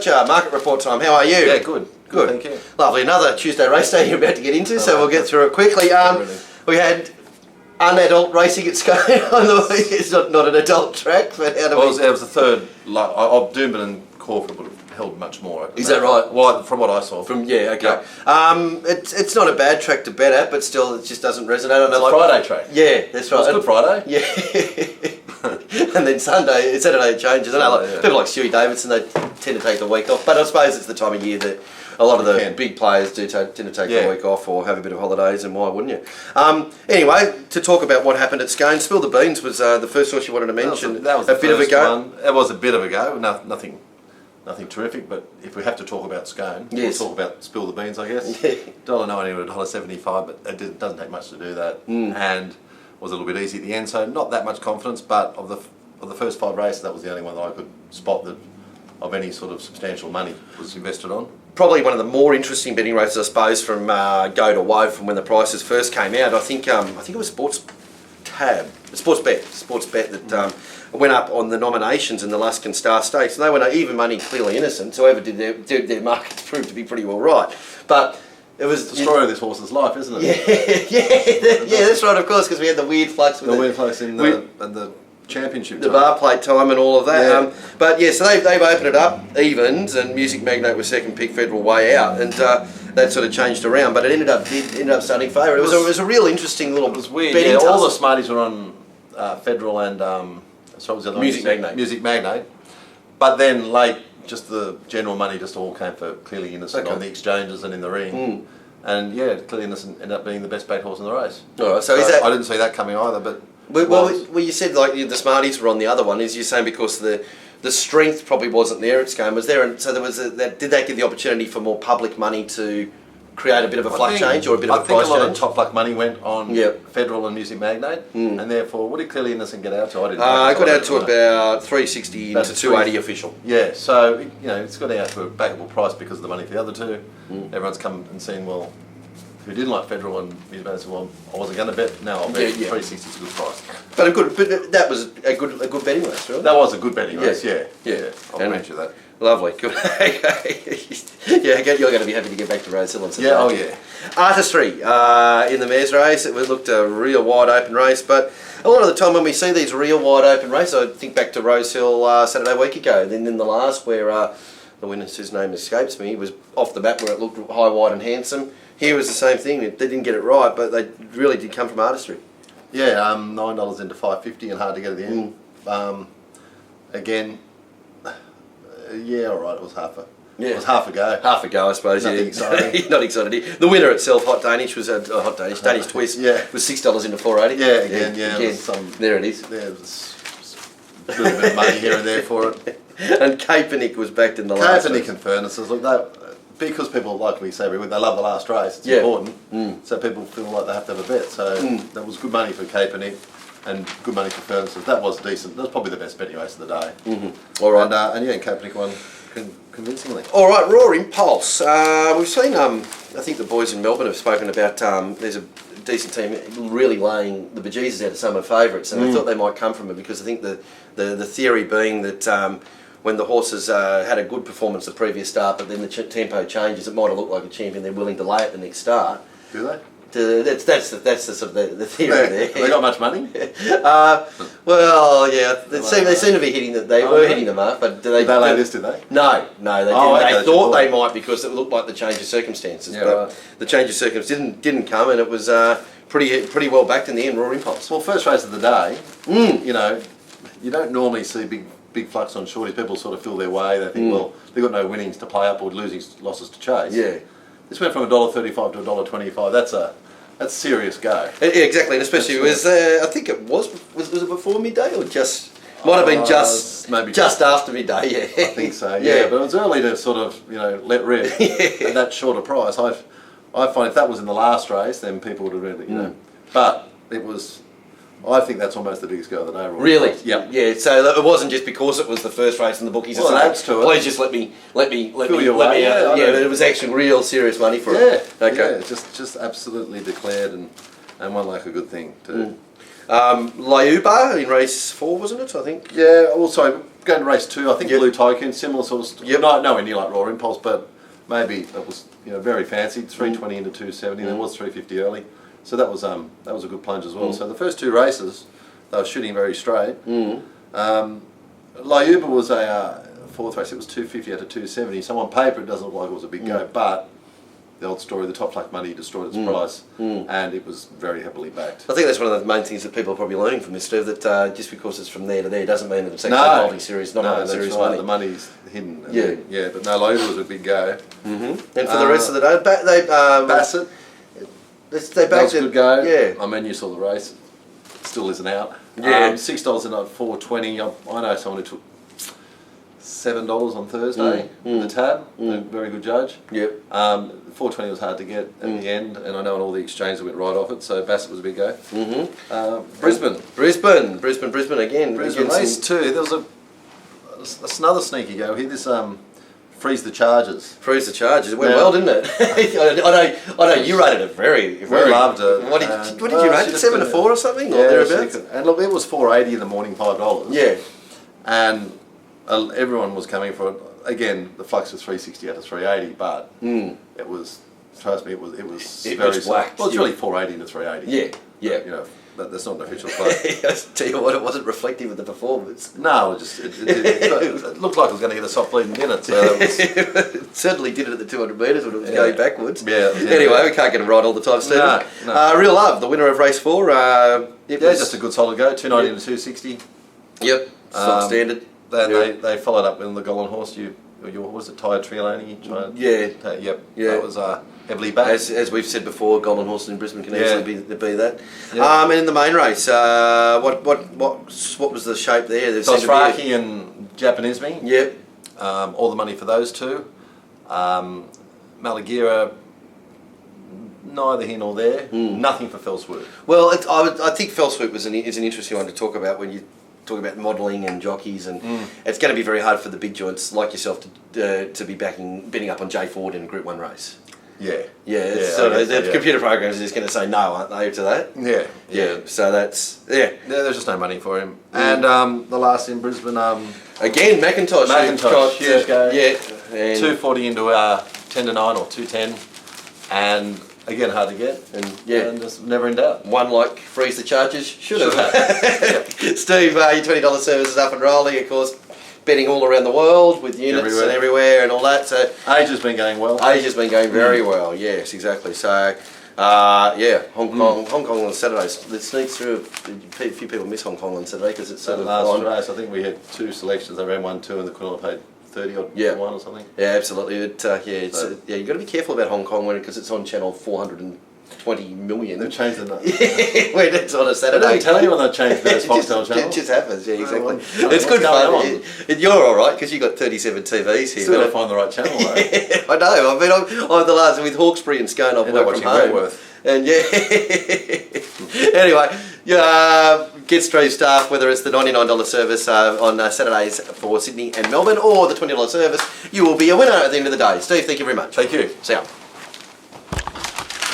Fletcher, market report time. How are you? Yeah, good. Good, thank you. Lovely. Another Tuesday race day you're about to get into, so we'll get through it quickly. We had unadult racing at Scone on the week. It's not an adult track, but how do it was the third. Doomben and Caulfield would have held much more. Is that right? Well, from what I saw. Okay. Yeah. It's not a bad track to bet at, but still, it just doesn't resonate. It's a Friday track. Yeah, that's right. It's Good Friday. Yeah. And then Saturday it changes. People like Stewie Davidson, they tend to take the week off, but I suppose it's the time of year that a lot of the big players do tend to take the week off or have a bit of holidays, and why wouldn't you? Anyway, to talk about what happened at Scone, Spill the Beans was the first horse you wanted to mention. That was a bit of a go. One. It was a bit of a go. Nothing terrific, but if we have to talk about Scone, we'll talk about Spill the Beans, I guess. Yeah. $1.90 or $1.75, but it doesn't take much to do that, and was a little bit easy at the end, so not that much confidence. But of the first 5 races, that was the only one that I could spot that of any sort of substantial money was invested on. Probably one of the more interesting betting races, I suppose, from go to woe from when the prices first came out. I think it was Sports Bet that went up on the nominations in the Luskin Star Stakes. And they were even money clearly innocent. So whoever did their markets proved to be pretty well right. But it was the story of this horse's life, isn't it? Yeah, that's right. Of course, because we had the weird flux with weird flux in the championship, the bar plate time and all of that. So they've opened it up evens, and Music Magnate was second pick, Federal way out, and that sort of changed around. But it ended up starting favourite. It was a real interesting little. It was weird. Yeah, all the smarties were on Federal and so was the other Music Magnate. Music Magnate, but then late, just the general money just all came for Clearly Innocent on the exchanges and in the ring. And Clearly Innocent ended up being the best backed horse in the race. All right, so is that? I didn't see that coming either, but. Well, you said like the Smarties were on the other one. Is you saying because the strength probably wasn't there at Scone? Was there? And so there was. Did that give the opportunity for more public money to create a bit of a fluck change or a bit of a price change? I think a lot of top luck money went on Federal and Music Magnate, and therefore, what did Clearly Innocent get out to? I didn't. I got out to about 360 to 280 official. Yeah, so it's got out to a backable price because of the money for the other two. Everyone's come and seen who didn't like Federal and Music Magnate said, well, I wasn't going to bet. No, I'll bet 360 is a good price. But that was a good betting race, right? That was a good betting race. Yeah. I'll grant you that. Lovely, good. You're going to be happy to get back to Rose Hill on Saturday. Artistry in the mares race. It looked a real wide open race, but a lot of the time when we see these real wide open races, I think back to Rose Hill Saturday week ago. Then in the last, where the winner, whose name escapes me, was off the map where it looked high, wide, and handsome. Here was the same thing. They didn't get it right, but they really did come from Artistry. Yeah, $9 into $5.50 and hard to get at the end. Again. All right. It was half a. It was half a go. Half a go, I suppose. Nothing exciting. Not exciting. The winner itself, Hot Danish, was Danish Twist. Was $6 into $4.80. Again. There it is. There was a little bit of money here and there for it. And Kaepernick was backed in the last. Kaepernick and Furnaces. Look, because people, like we say, they love the last race. It's important. So people feel like they have to have a bet. So that was good money for Kaepernick and good money for Furnaces. That was decent. That was probably the best betting race of the day. All right. And Kaepernick won convincingly. All right, Raw Impulse. We've seen, I think the boys in Melbourne have spoken about, there's a decent team really laying the bejesus out of some of the favourites, and I thought they might come from it because I think the theory being that when the horses had a good performance the previous start, but then the tempo changes, it might have looked like a champion. They're willing to lay it the next start. Do they? That's the sort of the theory there. Have they got much money? They seem to be hitting that. They were hitting the mark, but did they lay this? Did they? No, they didn't. They thought they might because it looked like the change of circumstances, but the change of circumstances didn't come, and it was pretty well backed in the end. Raw Impulse. Well, first race of the day. You don't normally see big flux on shorties. People sort of feel their way. They think, well, they've got no winnings to play up or losses to chase. Yeah. This went from $1.35 to $1.25. That's a serious go. Yeah, exactly, and especially I think it was it before midday or just might have been just after midday. Yeah, I think so. Yeah, but it was early to sort of let rip at that shorter price. I find if that was in the last race, then people would have really but it was. I think that's almost the biggest go of the day. Really? Yeah. So it wasn't just because it was the first race in the bookies. Well, it adds to it. Please just let me your way. But it was actually real serious money for it. Okay. Yeah, just absolutely declared and one like a good thing too. Lyuba in race 4, wasn't it? I think. Yeah. Also going to race 2. I think Yep. Blue Tycoon, similar sort of. Yep. Nowhere near like Raw Impulse, but maybe it was very fancy. 320 into 270. There was 350 early, so that was a good plunge as well. So the first 2 races, they were shooting very straight. Lyuba was a 4th race. It was 250 out of 270. So on paper it doesn't look like it was a big go, but the old story, the top flat money destroyed its price, and it was very heavily backed. I think that's one of the main things that people are probably learning from this, Steve, that just because it's from there to there doesn't mean that it's actually holding serious, not holding serious money. The money's hidden. Yeah. But no, Lyuba was a big go. And for the rest of the day, Bassett, they that backed was a good go. Yeah. I mean, you saw the race. Still isn't out. Yeah. $6 in at 420. I know someone who took $7 on Thursday in the tab. A very good judge. Yep. 420 was hard to get at the end, and I know on all the exchanges went right off it. So Bassett was a big go. Brisbane again. race 2. There was another sneaky go here. This Freeze the Chargers. Freeze the Chargers. It went well, didn't it? I know. You rated it very. We loved it. What did you rate it? 7 to 4 or something, or thereabouts? And look, it was $4.80 in the morning, $5. Yeah. And everyone was coming for it. Again, the flux was 360 out of 380, but it was. Trust me, it was very whacked. Well, it's really 480 into 380. Yeah. That's not an official play. I tell you what, it wasn't reflective of the performance. No, it looked like it was going to get a soft lead in it. So it certainly did it at the 200 metres when it was going backwards. Yeah. Anyway, we can't get it right all the time, Stephen. No. Real Love, the winner of race 4. Just a good solid go. 290 to 260. Yep. Standard. They followed up with the Golden Horse. Your was it Tired Triolani? Yeah. That was heavily backed. As we've said before, Golden Horse in Brisbane can easily be that. Yep. And in the main race, what was the shape there? Dothraki and Japanisme. Yep. All the money for those 2. Malagira, neither here nor there. Nothing for Fell Swoop. Well, I think Fell Swoop is an interesting one to talk about when you talk about modelling and jockeys, and it's going to be very hard for the big joints like yourself to be bidding up on Jay Ford in a Group 1 race. Yeah. The computer programs are just going to say no, aren't they, to that? Yeah. So that's There's just no money for him. And the last in Brisbane, again McIntosh, huge go. Yeah. And 240 into 10 to 9 or 210, and again hard to get. And just never in doubt. One like Freeze the Chargers should have. Steve, your $20 service is up and rolling, of course. Betting all around the world with units and everywhere and all that. So Age has been going well. Age has been going very well. Yes, exactly. So Hong Kong on Saturdays. Let's sneak through. A few people miss Hong Kong on Saturday because it's sort of last race. I think we had 2 selections. They ran 1-2 and the Quinella paid 30 or 1 or something. Yeah, absolutely. You've got to be careful about Hong Kong because it's on channel 420 million. They've changed the name. When it's on a Saturday. They don't tell you when they've changed those Fletchdal channels. It just happens, yeah, exactly. It's good fun. You're all right because you've got 37 TVs here. Still got to find the right channel, though. I know. I mean, I'm the last with Hawkesbury and Scone. I've worked from home. And anyway, get Steve staff, whether it's the $99 service on Saturdays for Sydney and Melbourne or the $20 service, you will be a winner at the end of the day. Steve, thank you very much. Thank you. See ya.